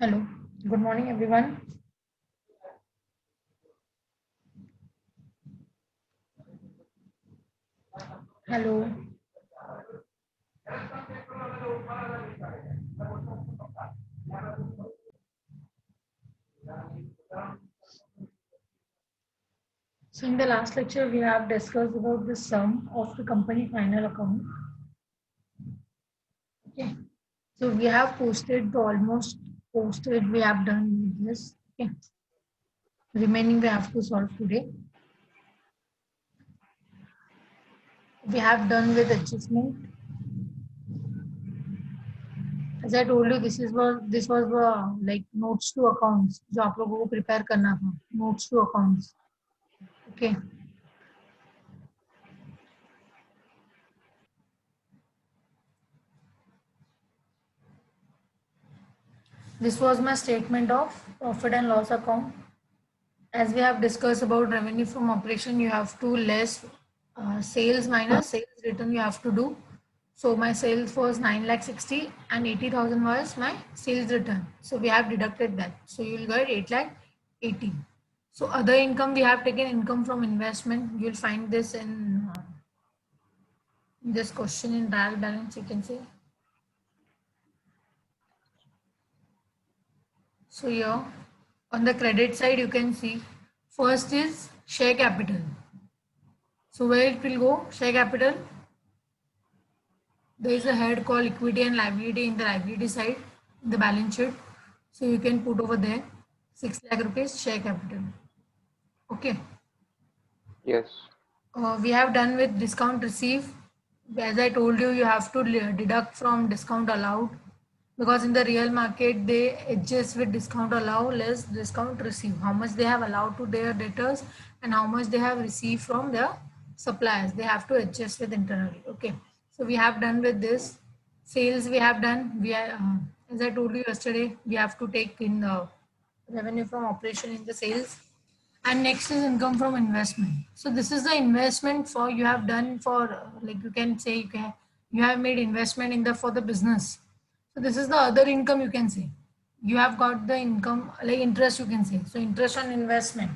Hello, good morning everyone. Hello. So in the last lecture, we have discussed about the sum of the company final account. Okay. So we have posted the almost posted. We have done with this. Okay. Remaining we have to solve today. We have done with adjustment. As I told you, this was like notes to accounts. जो आप लोगों को prepare करना था. Notes to accounts. Okay. This was my statement of profit and loss account. As we have discussed about revenue from operation, you have to less sales minus sales return you have to do. So my sales was 9,60,000 and 80,000 was my sales return. So we have deducted that. So you will get 8,80,000. So other income, we have taken income from investment. You will find this in this question in trial balance, you can say. So here on the credit side, you can see first is share capital. So where it will go? Share capital. There is a head called equity and liability in the liability side in the balance sheet. So you can put over there 6 lakh rupees share capital. Okay. Yes. We have done with discount received. As I told you, you have to deduct from discount allowed because in the real market they adjust with discount allow less discount receive. How much they have allowed to their debtors and how much they have received from their suppliers. They have to adjust with internally. Okay. So we have done with this. Sales we have done. We are, as I told you yesterday, we have to take in the revenue from operation in the sales. And next is income from investment. So this is the investment for you have done for like you can say you have made investment in the for the business. So this is the other income you can say. You have got the income like interest you can say. So interest on investment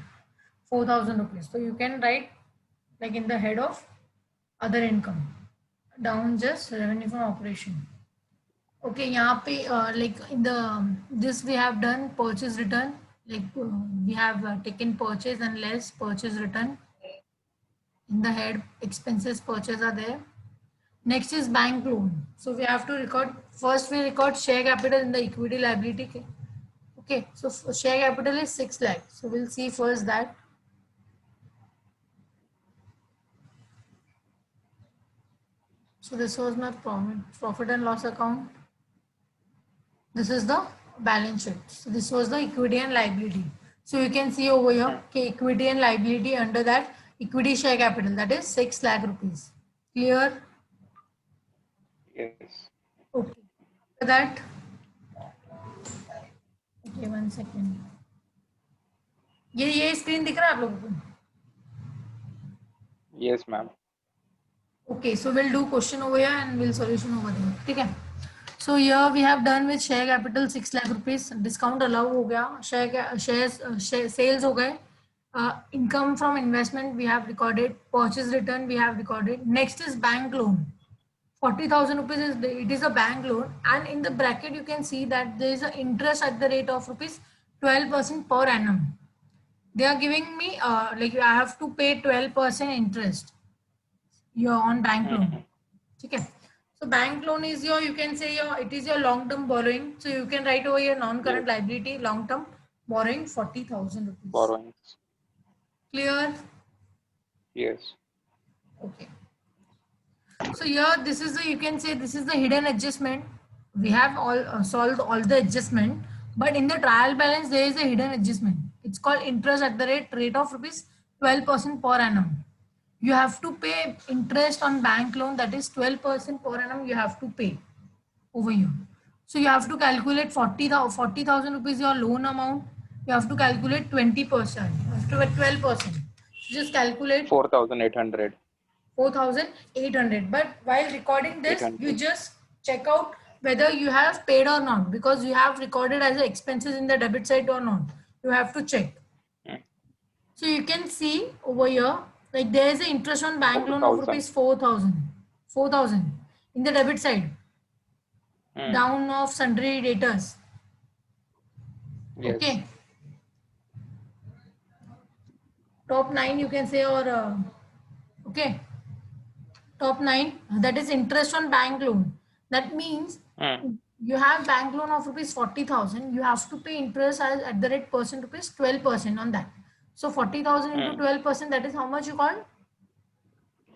4,000 rupees. So you can write like in the head of other income down just revenue from operation. Okay, यहाँ पे like in the this we have done purchase return like we have taken purchase and less purchase return in the head expenses purchase are there. Next is bank loan. So we have to record first we record share capital in the equity liability. Okay, so share capital is 6 lakh. So we'll see first that. So this was my profit and loss account. This is the balance sheet. So this was the equity and liability. So you can see over here, okay, equity and liability under that equity share capital that is 6 lakh rupees. Clear? Yes. Okay. After that, okay, 1 second. ये screen दिख रहा है आप लोगों को? Yes, ma'am. Okay, so we'll do question over here and we'll solution over there. ठीक है? So here we have done with share capital 6 lakh rupees. Discount allow हो गया. Share sales हो गए. Income from investment we have recorded. Purchase return we have recorded. Next is bank loan. 40,000 rupees it is a bank loan, and in the bracket you can see that there is an interest at the rate of rupees 12% per annum. They are giving me like I have to pay 12% interest. You're on bank loan. Okay. So bank loan is your, you can say your, it is your long term borrowing. So you can write over your non current Yes. liability, long term borrowing 40,000 rupees. Borrowings. Clear? Yes. Okay. So here this is the, you can say this is the hidden adjustment. We have all solved all the adjustment, but in the trial balance there is a hidden adjustment. It's called interest at the rate of rupees 12% per annum. You have to pay interest on bank loan, that is 12% per annum you have to pay over here. So you have to calculate 40,000 rupees your loan amount. You have to calculate 20%. You have to get 12%. Just calculate 4,800. 4,800. But while recording this, you 800. just check out whether you have paid or not, because you have recorded as expenses in the debit side or not. You have to check. Hmm. So you can see over here, like there is an interest on bank loan of 4,000. rupees 4,000. 4,000 in the debit side, Hmm. down of sundry debtors. Yes. Okay. Top 9 you can say, or okay. Top 9, that is interest on bank loan. That means Hmm. you have bank loan of rupees 40,000. You have to pay interest as at the rate percent rupees 12% on that. So 40,000 into Hmm. 12%, that is how much you call?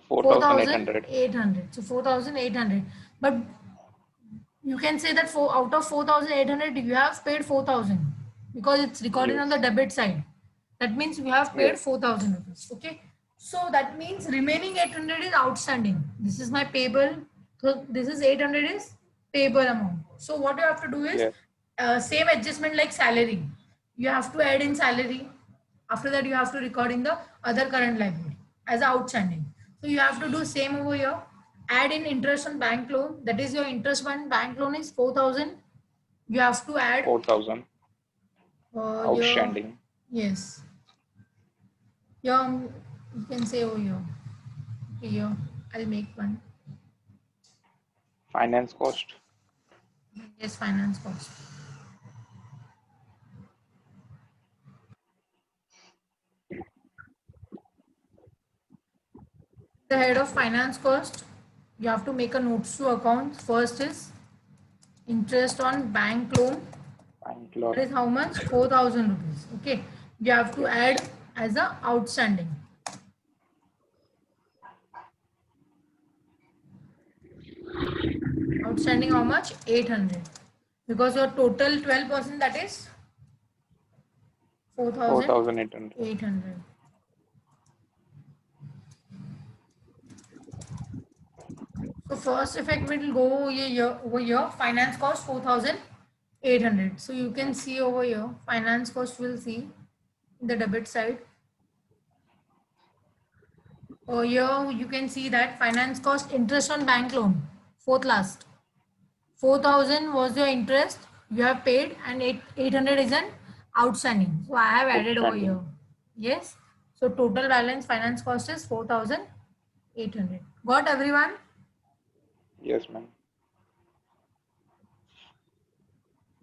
4,800. 4,800. So 4,800. But you can say that out of 4,800, you have paid 4,000 because it's recorded on the Yes. debit side. That means you have paid Yes. 4,000 rupees. Okay. So that means remaining 800 is outstanding. This is my payable. So this is 800 is payable amount. So what you have to do is Yes. same adjustment like salary. You have to add in salary. After that, you have to record in the other current liability as outstanding. So you have to do same over here. Add in interest on bank loan. That is your interest on bank loan is 4,000. You have to add 4,000 your, outstanding. yes, your, you can say over here. Okay, here I'll make one. Finance cost. Yes, finance cost. The head of finance cost, you have to make a notes to accounts. First is interest on bank loan. Bank That loan. is how much? 4,000 rupees. Okay. You have to Yes. add as a outstanding. Outstanding how much? 800. Because your total 12%, that is 4,800. 4,800. So first effect will go over here. Finance cost 4,800. So you can see over here, finance cost will see in the debit side. Over here you can see that finance cost interest on bank loan, fourth last. 4,000 was your interest you have paid, and 800 is an outstanding. So I have added over here. Outstanding. Yes. So total balance finance cost is 4,800. Got everyone? Yes, ma'am.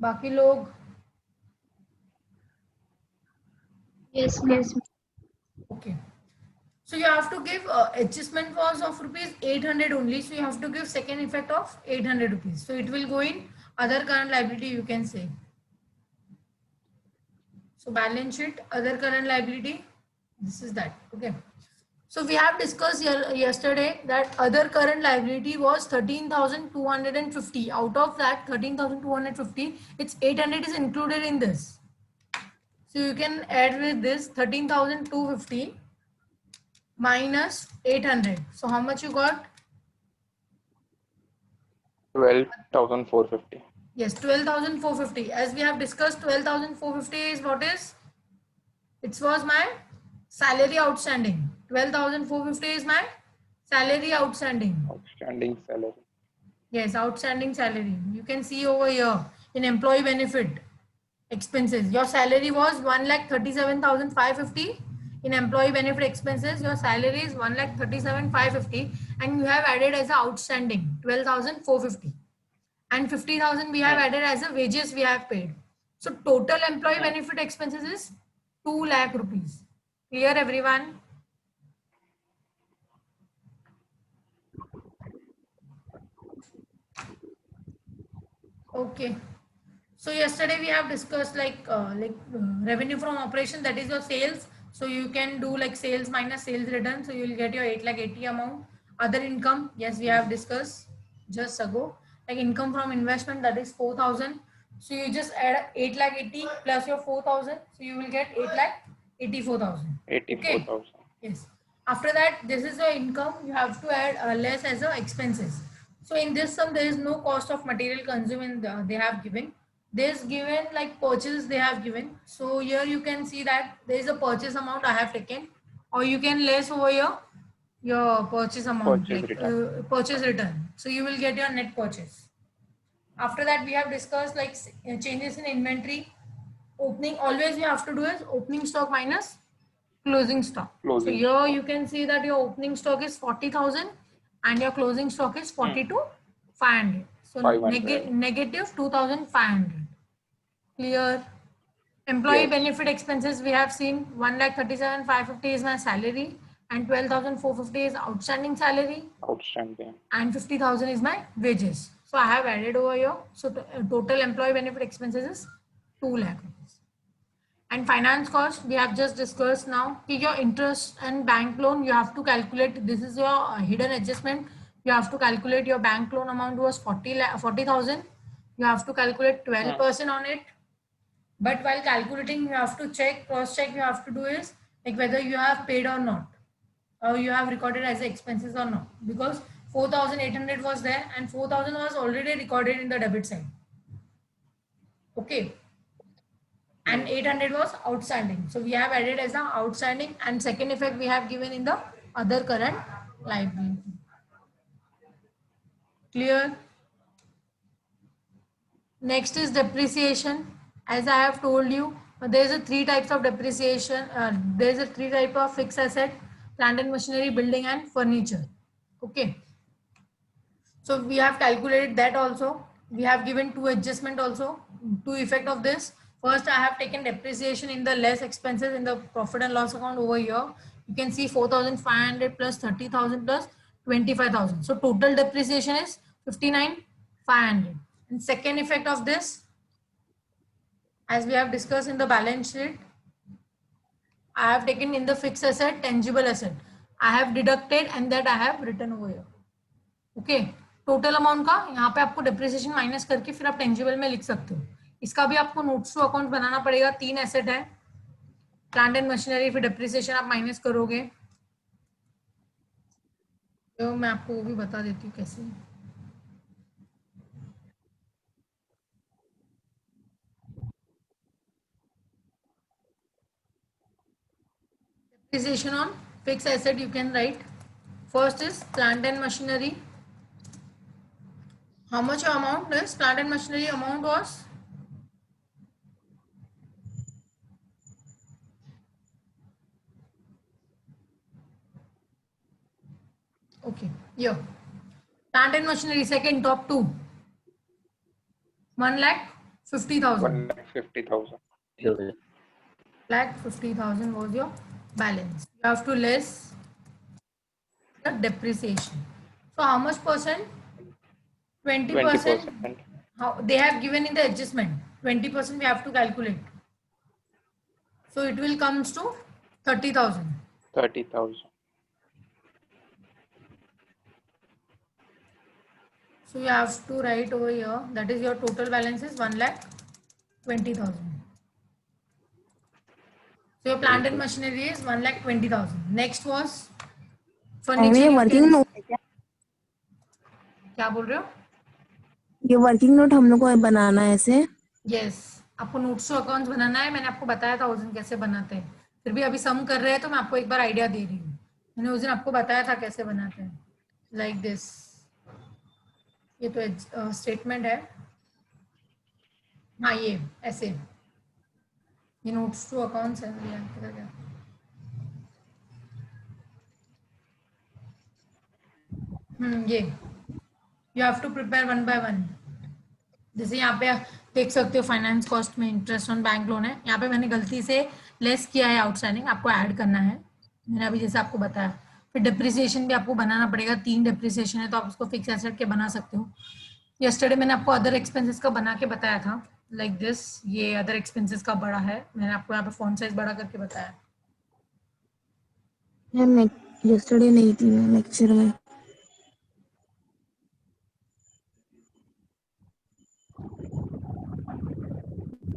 बाकी लोग? Yes, ma'am. Okay. So you have to give adjustment was of rupees 800 only. So you have to give second effect of 800 rupees. So it will go in other current liability, you can say. So balance sheet, other current liability. This is that. Okay. So we have discussed yesterday that other current liability was 13,250. Out of that 13,250, it's 800 is included in this. So you can add with this 13,250 minus 800. So how much you got? 12,450. Yes, 12,450. As we have discussed, 12,450 is what is? It was my salary outstanding. 12,450 is my salary outstanding. Outstanding salary. Yes, outstanding salary. You can see over here in employee benefit expenses. Your salary was 1,37,550. In employee benefit expenses, your salary is 1,37,550, and you have added as a outstanding 12,450. And 50,000 we have Hmm. added as a wages we have paid. So total employee Hmm. benefit expenses is 2 lakh rupees. Clear everyone? Okay. So yesterday we have discussed revenue from operation, that is your sales. So you can do like sales minus sales return. So you will get your 8,80,000 amount. Other income, yes, we have discussed just ago. Like income from investment, that is 4,000. So you just add 8,80,000 plus your 4,000. So you will get 8,84,000. Okay. 84,000. Yes. After that, this is your income. You have to add less as a expenses. So in this sum, there is no cost of material consumed they have given. There's given like purchase they have given. So here you can see that there is a purchase amount I have taken, or you can less over here your purchase amount Purchase like return. purchase return. So you will get your net purchase. After that, we have discussed like changes in inventory. Opening, always we have to do is opening stock minus closing stock. So Closing here stock. you can see that your opening stock is 40,000 and your closing stock is 42,500. So 500. negative 2,500. Clear? Employee Yes. benefit expenses we have seen 1,37,550 is my salary and 12,450 is outstanding salary Outstanding. and 50,000 is my wages. So I have added over here. So total employee benefit expenses is 2 lakh rupees. And finance cost we have just discussed now. Your interest and bank loan you have to calculate. This is your hidden adjustment. You have to calculate your bank loan amount was 40,000. You have to calculate 12% on it. But while calculating, you have to check, cross check. You have to do is like whether you have paid or not, or you have recorded as expenses or not. Because 4,800 was there and 4,000 was already recorded in the debit side. Okay. And 800 was outstanding. So we have added as the outstanding, and second effect we have given in the other current liability. Clear? Next is depreciation. As I have told you, there is a three types of depreciation. There is a three type of fixed asset: plant and machinery, building, and furniture. Okay. So we have calculated that also. We have given two adjustment also, two effect of this. First, I have taken depreciation in the less expenses in the profit and loss account over here. You can see 4,500 plus 30,000 plus 25,000. So total depreciation is 59,500. And second effect of this, as we have discussed in the balance sheet, I have taken in the fixed asset, tangible asset. I have deducted and that I have written over here. Okay total amount का यहाँ पे आपको depreciation minus करके फिर आप tangible में लिख सकते हो. इसका भी आपको नोट्स टू अकाउंट बनाना पड़ेगा. 3 एसेट है, प्लांट एंड मशीनरी, फिर डिप्रिसिएशन आप माइनस करोगे. तो मैं आपको वो भी बता देती हूँ कैसे. Depreciation on fixed asset you can write. First is plant and machinery. How much amount is plant and machinery amount was? Okay, here. Plant and machinery second top two. 1,50,000. 150,000. Lakh 50,000 was your balance. You have to less the depreciation. So how much percent? 20%. 20%. How they have given in the adjustment. 20% we have to calculate. So it will comes to 30,000. 30,000. So you have to write over here. That is your total balance is 1,20,000. So your plant and machinery is 1,20,000. Next was furniture. ये working note है क्या? क्या बोल रहे हो? ये working note हम लोग को बनाना है ऐसे? यस, आपको नोट्स टू अकाउंट्स बनाना है. मैंने आपको बताया था उस दिन कैसे बनाते हैं. फिर भी अभी सम कर रहे हैं तो मैं आपको एक बार आइडिया दे रही हूँ. मैंने उस दिन आपको बताया था कैसे बनाते हैं. Like this. ये तो स्टेटमेंट है. हाँ, ये ऐसे. ये नोट्स टू अकाउंट्स है. क्या ये you have to prepare one by one. जैसे यहाँ पे देख सकते हो फाइनेंस कॉस्ट में इंटरेस्ट ऑन बैंक लोन है. यहाँ पे मैंने गलती से लेस किया है आउटस्टैंडिंग, आपको ऐड करना है. मैंने अभी जैसे आपको बताया. फिर डिप्रिसिएशन भी आपको बनाना पड़ेगा. 3 डिप्रिसिएशन है तो आप उसको फिक्स एसेट के बना सकते हो. यस्टरडे मैंने आपको अदर एक्सपेंसेस का बना के बताया था. Like this. ये अदर एक्सपेंसेस का बड़ा है. मैंने आपको यहाँ पे फॉन्ट साइज बड़ा करके बताया. मैं यस्टरडे नहीं थी मैं लेक्चर में.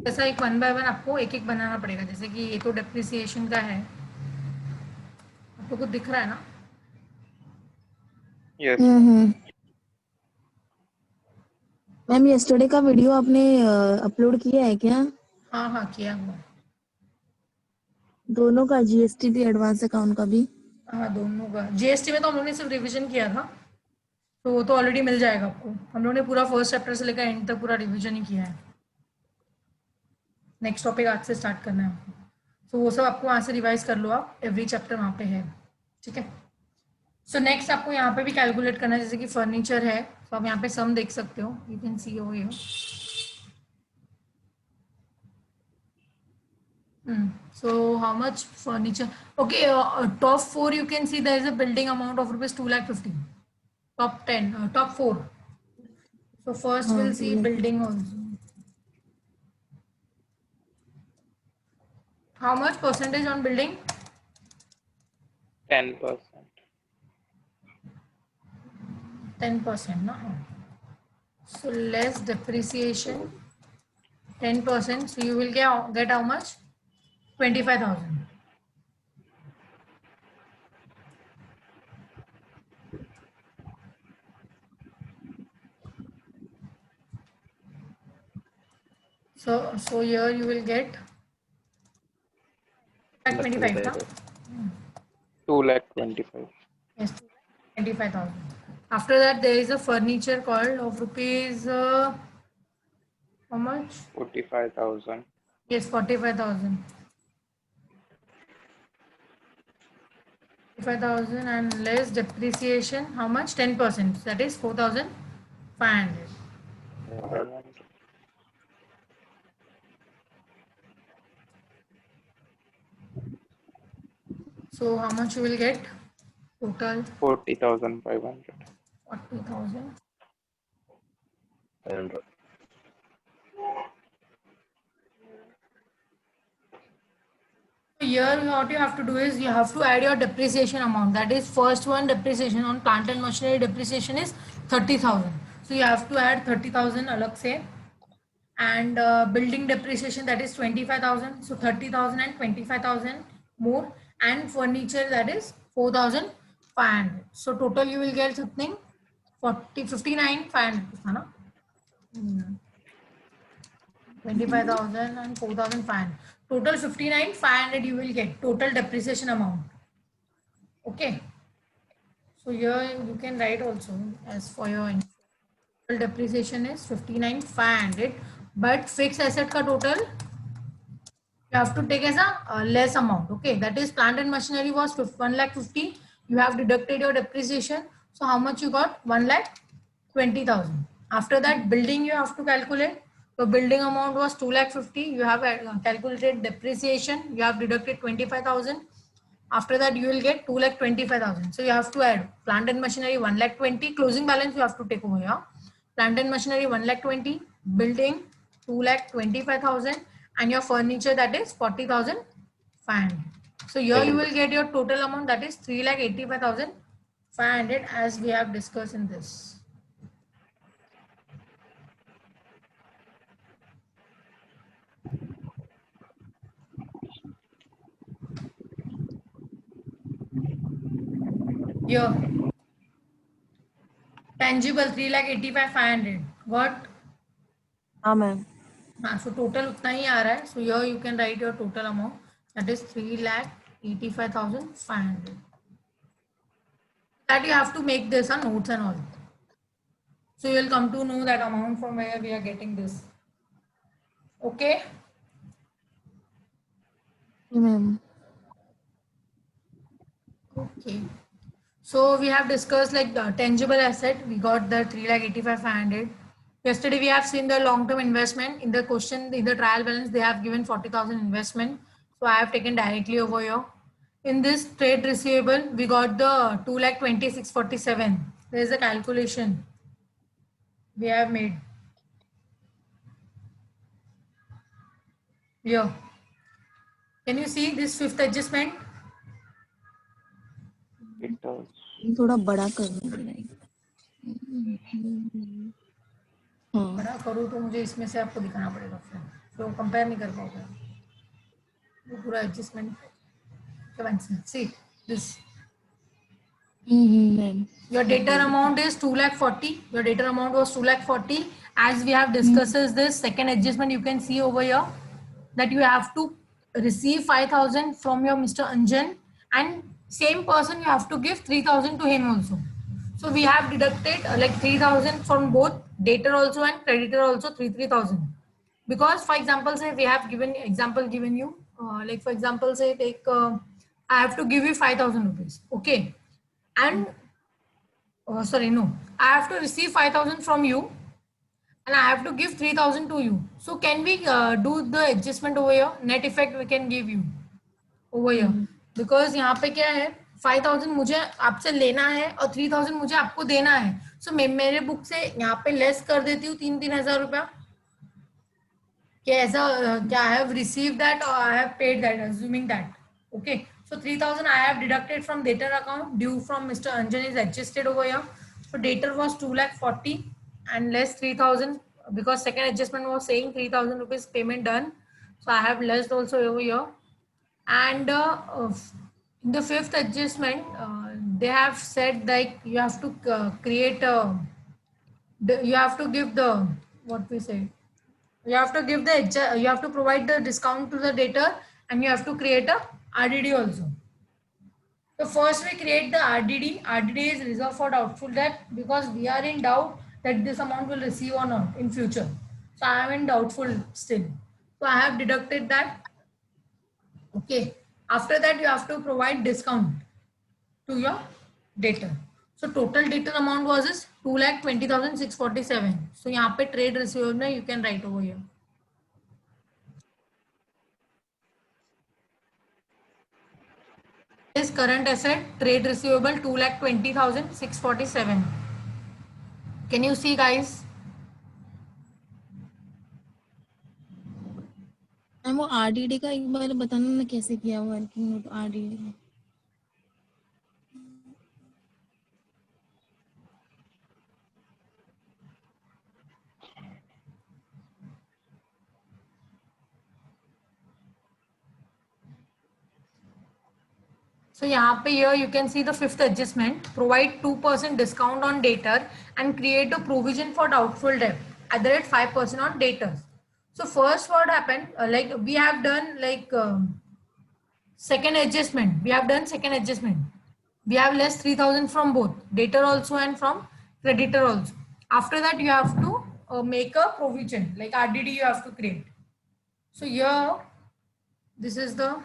ऐसा एक वन बाय वन आपको एक एक बनाना पड़ेगा. जैसे कि ये तो डिप्रिसिएशन का है. आपको कुछ दिख रहा है ना? Yes. मैम यस्टरडे का वीडियो आपने अपलोड किया है क्या? हाँ किया हुआ. दोनों का, जीएसटी भी एडवांस अकाउंट का भी? हाँ दोनों का. जीएसटी में तो हम लोगों ने सिर्फ रिवीजन किया था. तो वो तो ऑलरेडी मिल जाएगा आपको। हम लोगों ने पूरा फर्स्ट चैप्टर से लेकर एंड तक पूरा रिवीजन ही किया है। नेक्स्ट टॉपिक आज से स्टार्ट करना है आपको, तो वो सब आपको वहाँ से रिवाइज कर लो आप, एवरी चैप्टर वहाँ पे है, ठीक है। सो नेक्स्ट आपको यहाँ पे भी कैलकुलेट करना है, जैसे कि फर्नीचर है तो आप यहाँ पे सम देख सकते हो, you can see over here. So how much furniture? Okay, top 4 you can see there is a building amount of rupees 2,50,000. Top 10, top 4. So first we'll see building also. How much percentage on building? 10%. 10%, no? So less depreciation, 10%. So you will get how much? 25,000. So here you will get 25, no? 2,25,000. Yes, 25,000. After that, there is a furniture called of rupees, how much? 45,000. Yes, 45,000. 45,000 and less depreciation, how much? 10%. That is 4,500. 500. So how much you will get? Total 40,500. 40,000. 500. Here what you have to do is you have to add your depreciation amount. That is first one, depreciation on plant and machinery depreciation is 30,000. So you have to add 30,000 alag se. And building depreciation, that is 25,000. So 30,000 and 25,000 more, and furniture, that is 4,500. So total you will get something 59,500 था ना? 25,000 and 4,500. Total 59,500 you will get total depreciation amount. Okay. So here you can write also as for your info. Total depreciation is 59,500, but fixed asset ka total you have to take as a less amount. Okay, that is plant and machinery was 1,50,000. You have deducted your depreciation. So how much you got? 1,20,000. After that, building you have to calculate. So building amount was 2,50,000. You have calculated depreciation. You have deducted 25,000. After that, you will get 2,25,000. So you have to add plant and machinery 1,20,000. Closing balance you have to take over here. Plant and machinery 1,20,000. Building 2,25,000. And your furniture, that is 40,500. So here you will get your total amount, that is 3,85,500, as we have discussed in this. Here, tangible 3,85,500. What? हाँ ma'am. हाँ, so total उतना ही आ रहा है. So here you can write your total amount, that is 3,85,500. That you have to make this on notes and all. So you will come to know that amount from where we are getting this. Okay. Ma'am. Okay. So we have discussed like the tangible asset. We got the 3,85,500. Yesterday we have seen the long-term investment. In the question, in the trial balance, they have given 40,000 investment. So I have taken directly over here. In this trade receivable, we got the 2,26,47. There is a calculation we have made. Here. Can you see this fifth adjustment? It does. थोड़ा बड़ा करना है. हाँ. बड़ा करूँ तो मुझे इसमें से आपको दिखाना पड़ेगा, फिर तो कंपेयर नहीं कर पाओगे. वो पूरा adjustment. See this. Ma'am. Your data amount is 2,40,000. Your data amount was 2,40,000. As we have discussed this second adjustment, you can see over here that you have to receive 5,000 from your Mr. Anjan, and same person you have to give 3,000 to him also. So we have deducted like 3,000 from both debtor also and creditor also 3,000. Because for example, say we have given you, like for example, say take I have to give you 5,000 rupees. Okay. And sorry, no, I have to receive 5,000 from you and I have to give 3,000 to you. So can we do the adjustment over here? Net effect we can give you over here. Because यहाँ पे क्या है 5,000 मुझे आपसे लेना है और 3,000 मुझे आपको देना है. So मैं मेरे बुक से यहाँ पे लेस कर देती हूँ 3,000 रुपया. कि ऐसा क्या I have received that or I have paid that, assuming that. Okay. So 3,000 I have deducted from debtor account due from Mr. Anjan is adjusted over here. So debtor was 2,40,000 and less 3,000 because second adjustment was saying 3,000 rupees payment done. So I have less also over here. And in the fifth adjustment, they have said like you have to create a, you have to give the, what we say, you have to give the, you have to provide the discount to the debtor and you have to create a RDD also. So first we create the RDD. RDD is reserved for doubtful debt because we are in doubt that this amount will receive or not in future. So I am in doubtful still. So I have deducted that. Okay. After that you have to provide discount to your debtor. So total debtor amount was is 2,20,647. So यहाँ पे trade receivable में you can write over here. Is current asset trade receivable 2,20,647. Can you see guys? Ma'am वो RDD का एक बार बताना ना कैसे किया वर्किंग नोट आरडीडी. So यहाँ पे here you can see the fifth adjustment. Provide 2% discount on debtor and create a provision for doubtful debt at the rate 5% on debtors. So first what happened, like we have done like second adjustment. We have done second adjustment. We have less 3,000 from both debtor also and from creditor also. After that you have to make a provision like RDD you have to create. So here this is the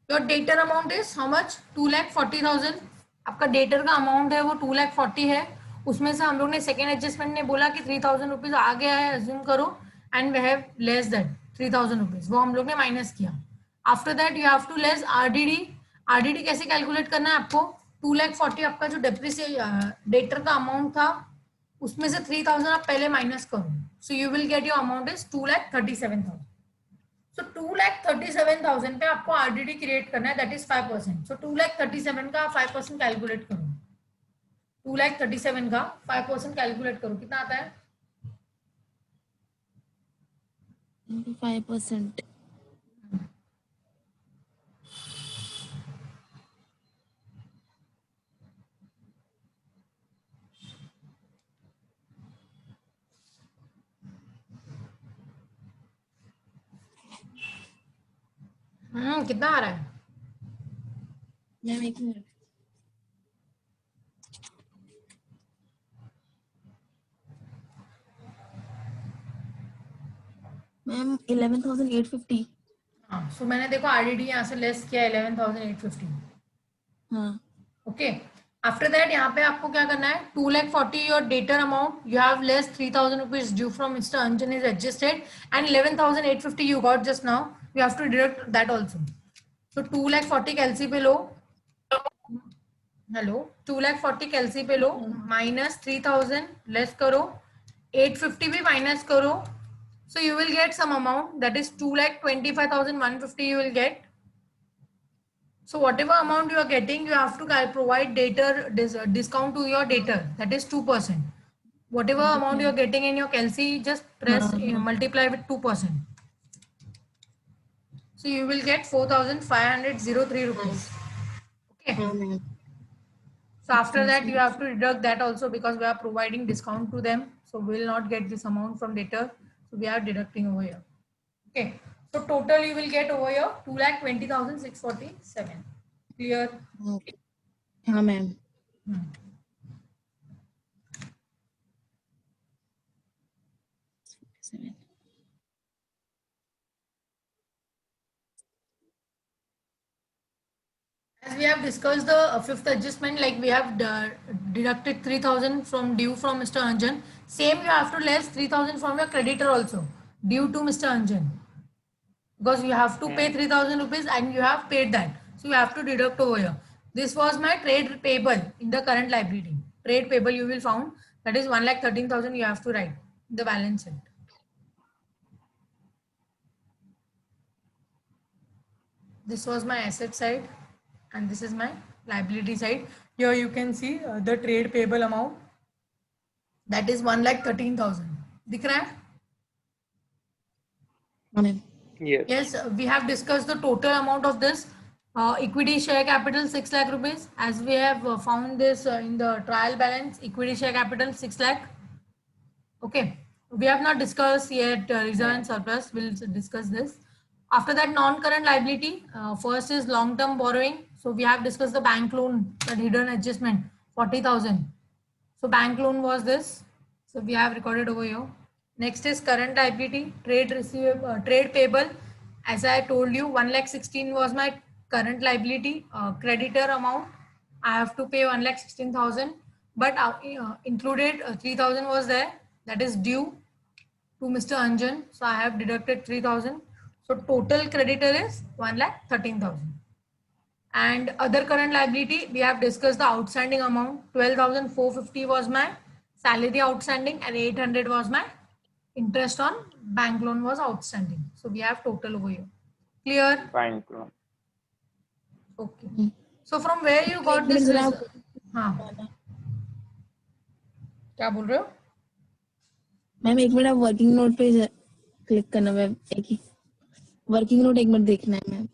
your debtor amount is how much 2,40,000. आपका debtor का amount है वो 2,40,000 है. उसमें से हम लोग ने second adjustment ने बोला कि 3,000 रुपीज आ गया है assume करो and we have less than 3,000 rupees वो हम लोग ने minus किया. After that you have to less RDD. RDD कैसे calculate करना है आपको 2,40,000 आपका जो debtor का amount था उसमें से 3,000 आप पहले minus करो. So you will get your amount is 2,37,000. So 2,37,000 पे आपको RDD क्रिएट करना है, that is 5%. So 2,37,000 का 5% कैलकुलेट करो. 2,37,000 का 5% कैलकुलेट करो, कितना आता है? 5%. कितना आ रहा है? मैम एक मिनट. मैम 11,850. हाँ, सो मैंने देखो RDD यहाँ से लेस किया 11,850. हाँ. ओके. आफ्टर दैट यहाँ पे आपको क्या करना है 2,40,000 your debtor amount you have less 3,000 rupees due from mister Anjan is adjusted and 11,850 you got just now you have to deduct that also. So 2,40,000 कैलसी पे लो. हेलो 2,40,000 कैलसी पे लो माइनस 3,000 लेस करो 850 भी माइनस करो. So you will get some amount that is 2,25,150 you will get. So whatever amount you are getting, you have to provide debtor discount to your debtor. That is 2%. Whatever amount you are getting in your Kelsey, just press multiply with 2%. So you will get 4,503 rupees. Okay. So after that you have to deduct that also because we are providing discount to them. So we will not get this amount from debtor. So we are deducting over here. Okay. So total you will get over here 2,20,647. Clear? Okay. हाँ ma'am. As we have discussed the fifth adjustment, like we have deducted 3,000 from due from Mr. Anjan. Same you have to less 3,000 from your creditor also due to Mr. Anjan, because you have to pay 3,000 rupees and you have paid that. So you have to deduct over here. This was my trade payable in the current liability. Trade payable you will found, that is 1,13,000 you have to write the balance sheet. This was my asset side and this is my liability side. Here you can see the trade payable amount, that is 1,13,000. दिख रहा है? हाँ ma'am. Yes. Yes, we have discussed the total amount of this. Equity share capital 6 lakh rupees, as we have found this in the trial balance. Equity share capital 6 lakh. Okay, we have not discussed yet reserve and surplus. We'll discuss this. After that, non-current liability. First is long-term borrowing. So we have discussed the bank loan, that hidden adjustment, 40,000. So bank loan was this. So we have recorded over here. Next is current liability, trade receivable, trade payable. As I told you, 1,16,000 was my current liability. Creditor amount, I have to pay 1,16,000, but included 3,000 was there. That is due to Mr. Anjan. So I have deducted 3,000. So total creditor is 1,13,000. And other current liability, we have discussed the outstanding amount. 12,450 was my salary outstanding and 800 was my interest on bank loan was outstanding. So we have total over here. Clear? Bank loan. Okay. So from where you got this? हाँ, क्या बोल रहे हो? Ma'am एक minute, आप working note पे click करना ma'am, एक ही वर्किंग नोट एक मिनट देखना है मैम।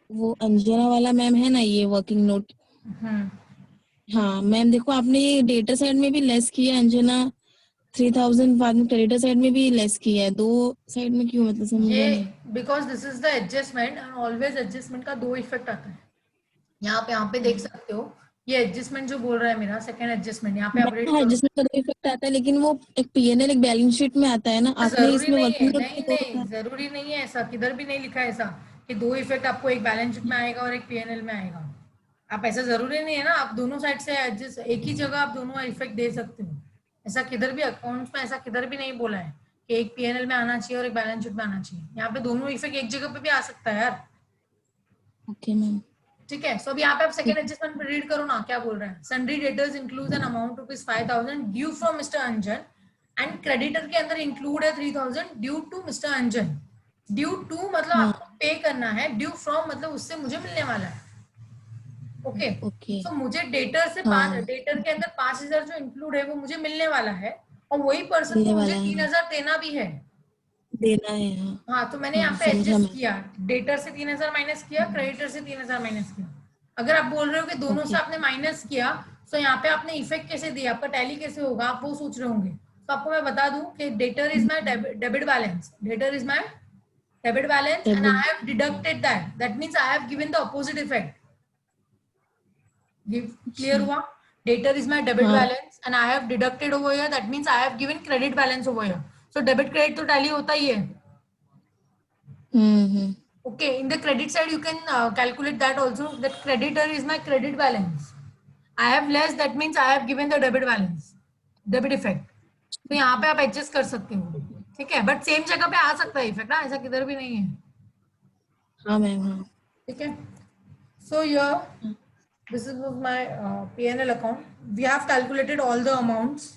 वो अंजना वाला मैम है ना, ये वर्किंग नोट। हाँ मैम, देखो आपने ये डेटा साइड में भी लेस किया अंजना, 3,000, बाद में क्रेडिटर साइड में भी लेस किया है, दो साइड में क्यों, मतलब समझा ये नहीं। Because this is the adjustment and always adjustment का दो इफेक्ट आता है। यहाँ पे देख सकते हो, ये एडजस्टमेंट जो बोल रहा है मेरा सेकंड एडजस्टमेंट, यहाँ पे अपडेट हाँ, जिसमें का इफेक्ट आता है, लेकिन वो एक पीएनएल एक बैलेंस शीट में आता है ना, आपने जरूरी इसमें नहीं है, वर्किंग नोट नहीं पे नहीं जरूरी नहीं है ऐसा, किधर भी नहीं लिखा है ऐसा कि दो इफेक्ट आपको एक बैलेंस शीट में आएगा और एक पीएनएल में आएगा। आप ऐसा जरूरी नहीं है ना, आप दोनों साइड से एडजस्ट, एक ही जगह आप दोनों इफेक्ट दे सकते हो। ऐसा किधर भी अकाउंट्स में ऐसा किधर भी नहीं बोला है कि एक पीएनएल में आना चाहिए और एक बैलेंस शीट में आना चाहिए। यहाँ पे दोनों इफेक्ट एक जगह पे भी आ सकता है यार। Okay ma'am. ठीक है, सो अब यहाँ पे आप सेकंड एडजस्टमेंट पे रीड करो ना, क्या बोल रहे हैं। Sundry debtors include an amount ₹5,000 due from mister Anjan and creditor के अंदर इंक्लूड है 3,000 due to mister Anjan. Due to मतलब आपको पे करना है, ड्यू फ्रॉम मतलब उससे मुझे मिलने वाला है। Okay okay. तो मुझे डेटर से डेटर के अंदर 5,000 जो इंक्लूड है वो मुझे मिलने वाला है, और वही पर्सन को मुझे 3,000 देना भी है, देना है। हाँ तो मैंने यहाँ पे एडजस्ट किया, डेटर से 3,000 माइनस किया, क्रेडिटर से 3,000 माइनस किया। अगर आप बोल रहे हो कि दोनों से आपने माइनस किया, तो यहाँ पे आपने इफेक्ट कैसे दिया, आपका टैली कैसे होगा, आप वो सोच रहे होंगे। तो आपको मैं बता दूं कि debtor is my debit balance, debtor is my debit balance and I have deducted that means I have given the opposite effect. Clear हुआ? Debtor is my debit balance and I have deducted over here, that means I have given credit balance over here. So debit credit तो tally होता ही है। Okay, in the credit side you can calculate that also, that creditor is my credit balance, I have less, that means I have given the debit balance, debit effect। तो यहाँ पे आप adjust कर सकते हो, ठीक है, बट सेम जगह पे आ सकता है इफेक्ट, ऐसा किधर भी नहीं है। हाँ मैम। हाँ ठीक है, so here this is my P&L account, we have calculated all the amounts।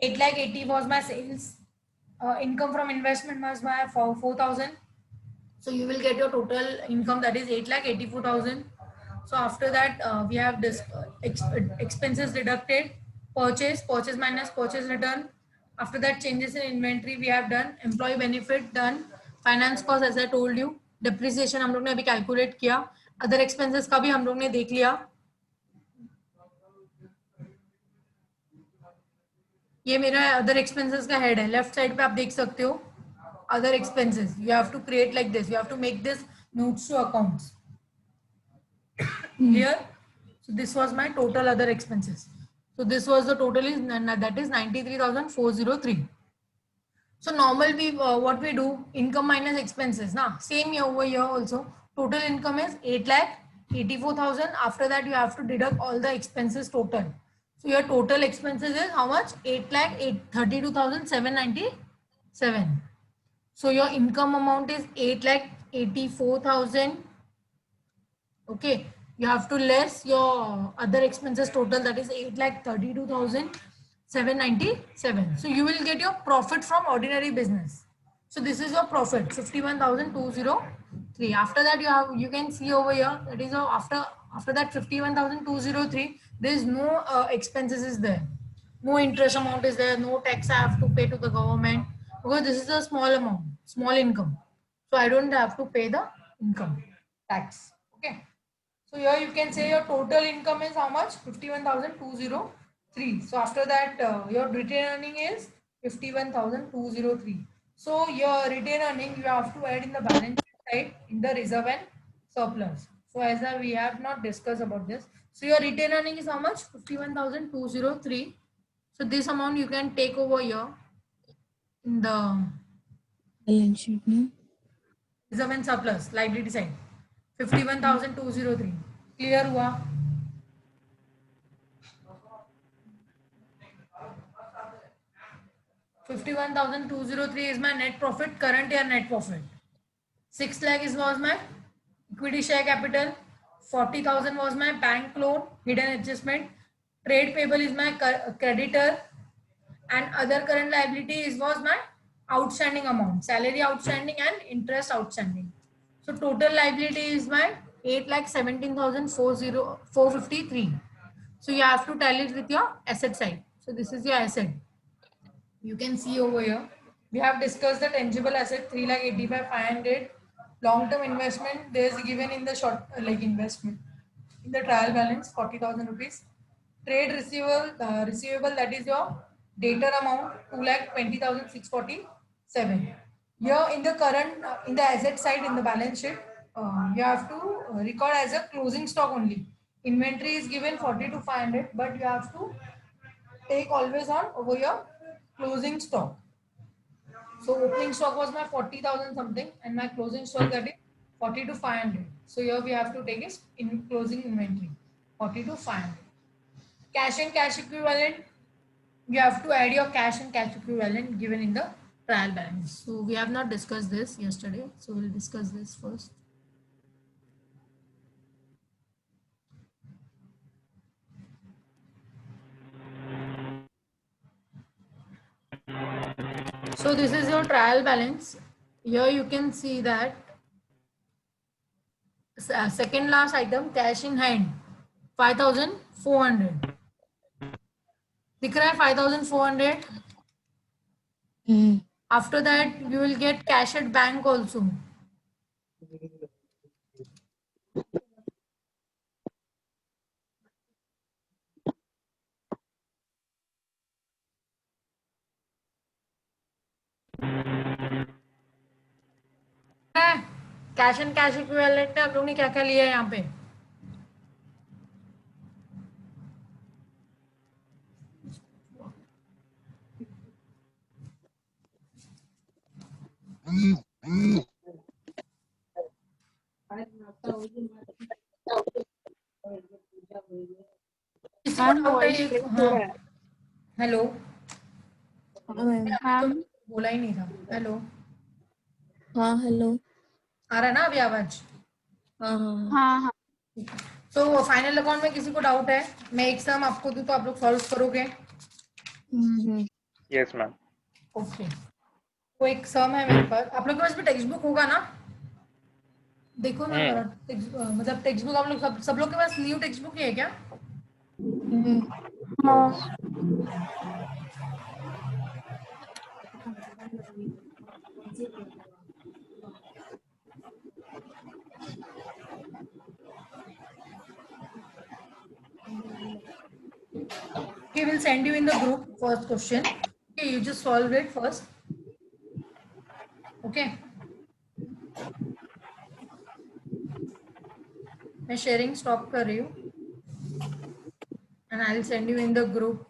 8,80,000 was my sales, income from investment was my 4,000, so you will get your total income, that is 8,84,000। so after that we have this expenses deducted, purchase minus purchase return, after that changes in inventory we have done, employee benefit done, finance cost as I told you, depreciation हम लोग ने अभी calculate किया, other expenses का भी हम लोग ने देख लिया। ये मेरा अदर एक्सपेंसेस का हेड है, लेफ्ट साइड पे आप देख सकते हो, other expenses. You have to create like this. You have to make this notes to accounts. Clear? So this was my total other expenses. So this was the total is that is 93,403. So normal we what we do, income minus expenses. Now same here over here also. Total income is 8,84,000. After that you have to deduct all the expenses total. So your total expenses is how much? 8,32,797. So your income amount is 8,84,000. Okay, you have to less your other expenses total, that is 8,32,797. So you will get your profit from ordinary business. So this is your profit 51,203. After that you can see over here, that is your after that 51,203, there is no expenses is there, no interest amount is there, no tax I have to pay to the government, because this is a small amount, small income. So I don't have to pay the income tax. Okay. So here you can say your total income is how much? 51,203. So after that your retained earning is 51,203. So your retained earning you have to add in the balance sheet side in the reserve and surplus. So as we have not discussed about this. So your retained earning is how much? 51,203. So this amount you can take over here in the balance sheet, no? reserve and surplus liability side. 51,203. Clear हुआ? 51,203 is my net profit, current year net profit. 6 lakh was my equity share capital. 40,000 was my bank loan, hidden adjustment. Trade payable is my creditor, and other current liability was my outstanding amount, salary outstanding and interest outstanding. So total liability is my 8,17,453. So you have to tally it with your asset side. So this is your asset. You can see over here, we have discussed the tangible asset 3,85,500. Long-term investment, there is given in the short like investment in the trial balance 40,000 rupees. Trade receivable, that is your debtor amount 2,20,647. Here in the current in the asset side in the balance sheet, you have to record as a closing stock only. Inventory is given 40,500, but you have to take always on over your closing stock. So opening stock was my 40,000 something, and my closing stock, that is 40,500. So here we have to take is in closing inventory 40,500. Cash and cash equivalent, you have to add your cash and cash equivalent given in the trial balance. So we have not discussed this yesterday, so we'll discuss this first. So this is your trial balance. Here you can see that second last item, cash in hand 5,400. दिख रहा है 5,400. After that you will get cash at bank also. Cash and cash equivalent में आप लोगों ने क्या क्या लिया है यहाँ पे? हेलो, बोला ही नहीं था. हेलो, हाँ हेलो, आ रहा है ना अभी आवाज? हाँ हाँ. तो फाइनल अकाउंट में किसी को डाउट है? मैं एक सम आपको दूं तो आप लोग सॉल्व करोगे? Yes ma'am. ओके, तो एक सम है मेरे पास. आप लोग के पास भी टेक्स्ट बुक होगा ना? देखो ना जरा, मतलब टेक्स्ट बुक आप लोग सब लोग के पास न्यू टेक्स्ट बुक है क्या? Okay, we'll send you in the group first question. Okay, you just solve it first. Okay, मैं शेयरिंग स्टॉप कर रही हूँ and I will send you in the group